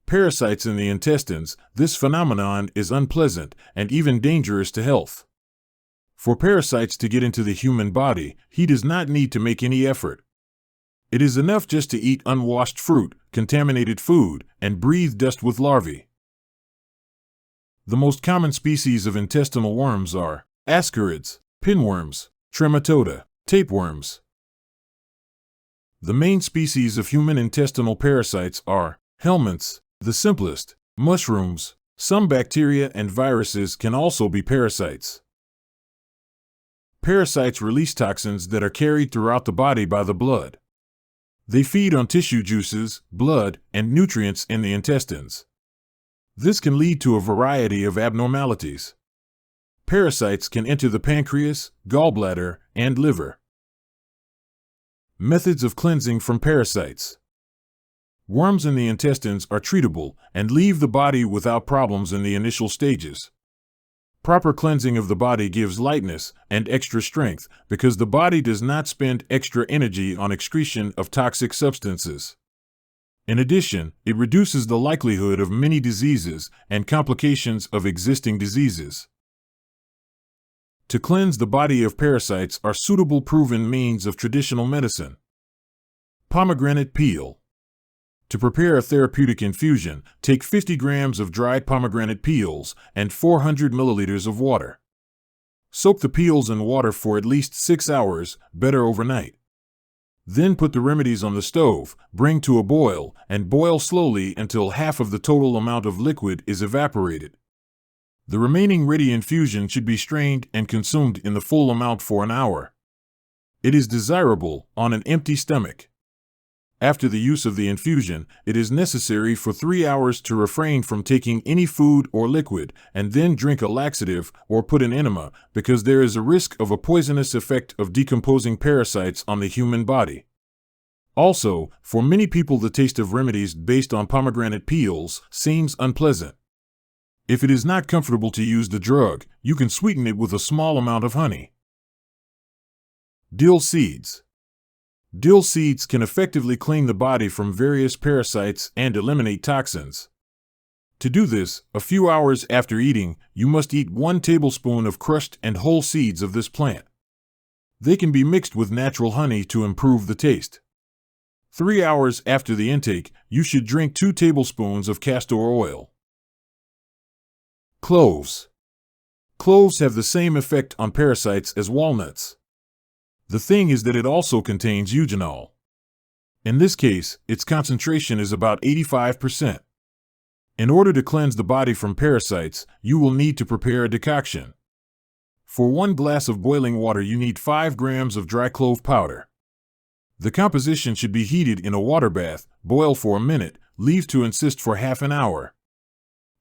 Parasites in the intestines. This phenomenon is unpleasant and even dangerous to health. For parasites to get into the human body, he does not need to make any effort. It is enough just to eat unwashed fruit, contaminated food, and breathe dust with larvae. The most common species of intestinal worms are ascarids, pinworms, trematoda, tapeworms. The main species of human intestinal parasites are helminths, the simplest, mushrooms. Some bacteria and viruses can also be parasites. Parasites release toxins that are carried throughout the body by the blood. They feed on tissue juices, blood, and nutrients in the intestines. This can lead to a variety of abnormalities. Parasites can enter the pancreas, gallbladder, and liver. Methods of cleansing from parasites. Worms in the intestines are treatable and leave the body without problems in the initial stages. Proper cleansing of the body gives lightness and extra strength because the body does not spend extra energy on excretion of toxic substances. In addition, it reduces the likelihood of many diseases and complications of existing diseases. To cleanse the body of parasites are suitable proven means of traditional medicine. Pomegranate peel. To prepare a therapeutic infusion, take 50 grams of dried pomegranate peels and 400 milliliters of water. Soak the peels in water for at least 6 hours, better overnight. Then put the remedies on the stove, bring to a boil, and boil slowly until half of the total amount of liquid is evaporated. The remaining ready infusion should be strained and consumed in the full amount for an hour. It is desirable on an empty stomach. After the use of the infusion, it is necessary for 3 hours to refrain from taking any food or liquid, and then drink a laxative or put an enema, because there is a risk of a poisonous effect of decomposing parasites on the human body. Also, for many people the taste of remedies based on pomegranate peels seems unpleasant. If it is not comfortable to use the drug, you can sweeten it with a small amount of honey. Dill seeds. Dill seeds can effectively clean the body from various parasites and eliminate toxins. To do this, a few hours after eating, you must eat 1 tablespoon of crushed and whole seeds of this plant. They can be mixed with natural honey to improve the taste. 3 hours after the intake, you should drink 2 tablespoons of castor oil. Cloves. Cloves have the same effect on parasites as walnuts. The thing is that it also contains eugenol. In this case, its concentration is about 85%. In order to cleanse the body from parasites, you will need to prepare a decoction. For 1 glass of boiling water, you need 5 grams of dry clove powder. The composition should be heated in a water bath, boil for a minute, leave to insist for half an hour.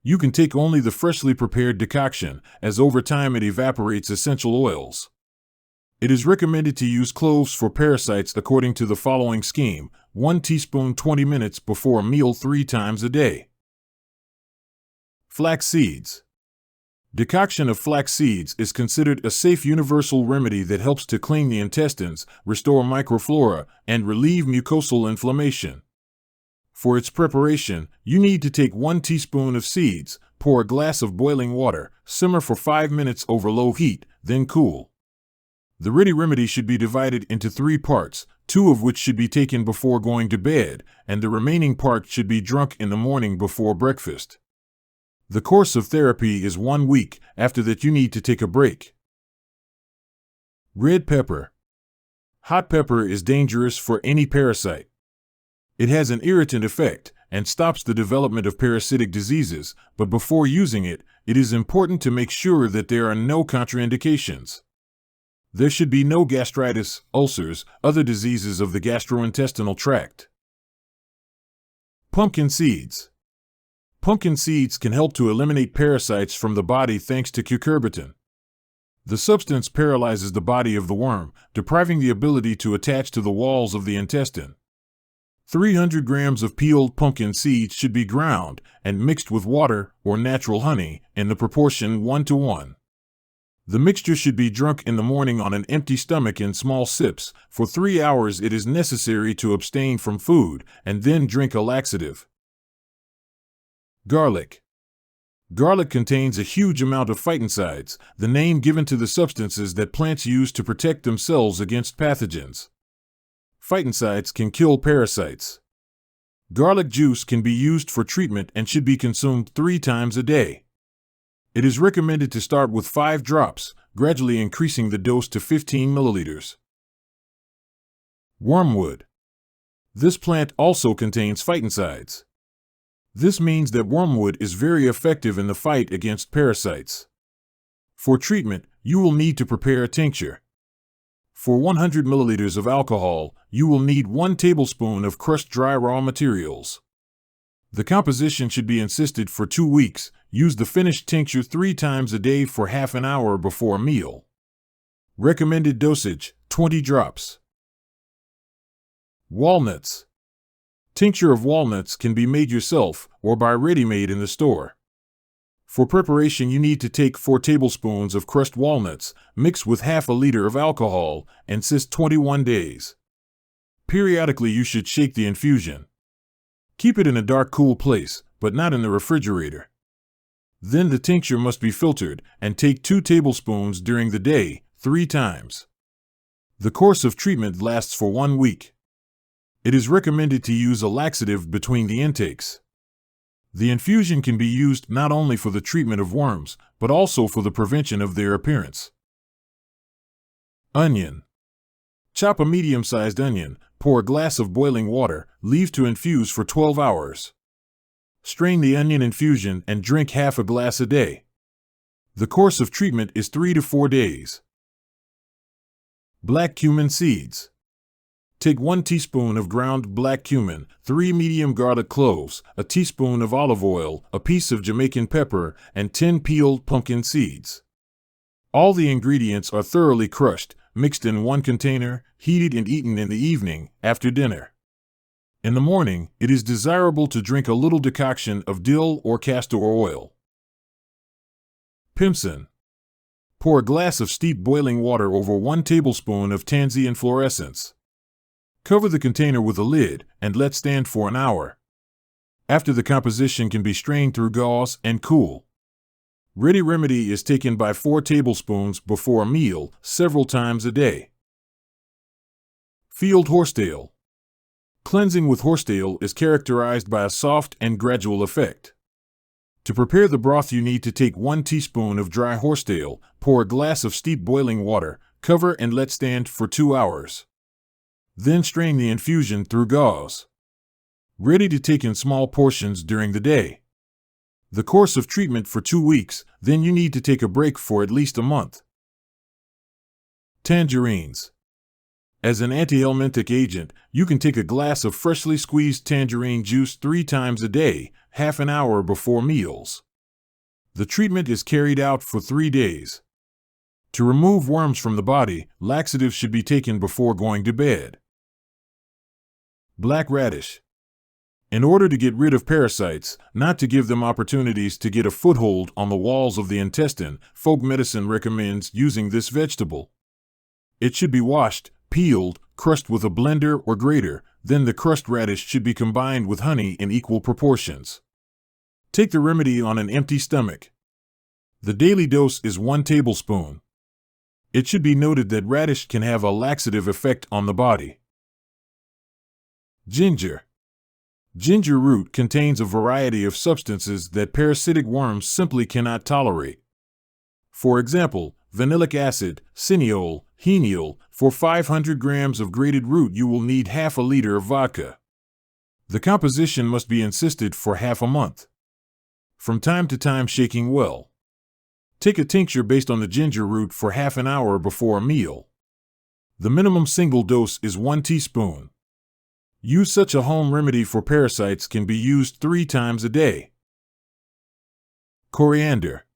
You can take only the freshly prepared decoction, as over time it evaporates essential oils. It is recommended to use cloves for parasites according to the following scheme: 1 teaspoon 20 minutes before a meal 3 times a day. Flax seeds. Decoction of flax seeds is considered a safe universal remedy that helps to clean the intestines, restore microflora, and relieve mucosal inflammation. For its preparation, you need to take 1 teaspoon of seeds, pour a glass of boiling water, simmer for 5 minutes over low heat, then cool. The ready remedy should be divided into 3 parts, 2 of which should be taken before going to bed, and the remaining part should be drunk in the morning before breakfast. The course of therapy is 1 week. After that, you need to take a break. Red pepper. Hot pepper is dangerous for any parasite. It has an irritant effect and stops the development of parasitic diseases, but before using it, it is important to make sure that there are no contraindications. There should be no gastritis, ulcers, other diseases of the gastrointestinal tract. Pumpkin seeds. Pumpkin seeds can help to eliminate parasites from the body thanks to cucurbitin. The substance paralyzes the body of the worm, depriving the ability to attach to the walls of the intestine. 300 grams of peeled pumpkin seeds should be ground and mixed with water or natural honey in the proportion 1:1. The mixture should be drunk in the morning on an empty stomach in small sips. For 3 hours it is necessary to abstain from food and then drink a laxative. Garlic. Garlic contains a huge amount of phytoncides, the name given to the substances that plants use to protect themselves against pathogens. Phytoncides can kill parasites. Garlic juice can be used for treatment and should be consumed 3 times a day. It is recommended to start with 5 drops, gradually increasing the dose to 15 milliliters. Wormwood. This plant also contains phytoncides. This means that wormwood is very effective in the fight against parasites. For treatment, you will need to prepare a tincture. For 100 milliliters of alcohol, you will need 1 tablespoon of crushed dry raw materials. The composition should be encysted for 2 weeks. Use the finished tincture 3 times a day for half an hour before a meal. Recommended dosage, 20 drops. Walnuts. Tincture of walnuts can be made yourself or buy ready-made in the store. For preparation, you need to take 4 tablespoons of crushed walnuts, mix with half a liter of alcohol, and encysted 21 days. Periodically, you should shake the infusion. Keep it in a dark, cool place, but not in the refrigerator. Then the tincture must be filtered, and take 2 tablespoons during the day, 3 times. The course of treatment lasts for 1 week. It is recommended to use a laxative between the intakes. The infusion can be used not only for the treatment of worms, but also for the prevention of their appearance. Onion. Chop a medium-sized onion, pour a glass of boiling water, leave to infuse for 12 hours. Strain the onion infusion and drink half a glass a day. The course of treatment is 3 to 4 days. Black cumin seeds. Take 1 teaspoon of ground black cumin, 3 medium garlic cloves, a teaspoon of olive oil, a piece of Jamaican pepper, and 10 peeled pumpkin seeds. All the ingredients are thoroughly crushed, mixed in 1 container, heated and eaten in the evening, after dinner. In the morning, it is desirable to drink a little decoction of dill or castor oil. Pimson. Pour a glass of steep boiling water over 1 tablespoon of tansy inflorescence. Cover the container with a lid and let stand for an hour. After, the composition can be strained through gauze and cool. Ready remedy is taken by 4 tablespoons before a meal, several times a day. Field horsetail. Cleansing with horsetail is characterized by a soft and gradual effect. To prepare the broth, you need to take 1 teaspoon of dry horsetail, pour a glass of steep boiling water, cover and let stand for 2 hours. Then strain the infusion through gauze. Ready to take in small portions during the day. The course of treatment for 2 weeks, then you need to take a break for at least a month. Tangerines. As an antiemetic agent, you can take a glass of freshly squeezed tangerine juice 3 times a day, half an hour before meals. The treatment is carried out for 3 days. To remove worms from the body, laxatives should be taken before going to bed. Black radish. In order to get rid of parasites, not to give them opportunities to get a foothold on the walls of the intestine, folk medicine recommends using this vegetable. It should be washed, peeled, crushed with a blender or grater, then the crushed radish should be combined with honey in equal proportions. Take the remedy on an empty stomach. The daily dose is 1 tablespoon. It should be noted that radish can have a laxative effect on the body. Ginger. Ginger root contains a variety of substances that parasitic worms simply cannot tolerate. For example, vanillic acid, cineol, heniol. For 500 grams of grated root, you will need half a liter of vodka. The composition must be encysted for half a month. From time to time, shaking well. Take a tincture based on the ginger root for half an hour before a meal. The minimum single dose is 1 teaspoon. Use such a home remedy for parasites can be used 3 times a day. Coriander.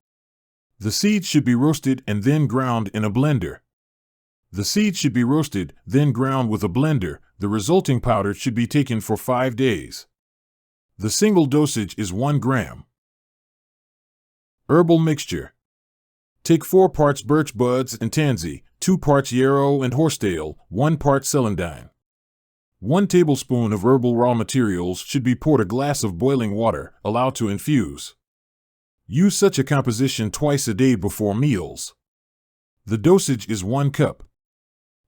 The seeds should be roasted and then ground in a blender. The seeds should be roasted, then ground with a blender. The resulting powder should be taken for 5 days. The single dosage is 1 gram. Herbal mixture. Take 4 parts birch buds and tansy, 2 parts yarrow and horsetail, 1 part celandine. 1 tablespoon of herbal raw materials should be poured a glass of boiling water, allowed to infuse. Use such a composition twice a day before meals. The dosage is 1 cup.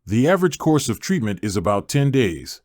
The average course of treatment is about 10 days.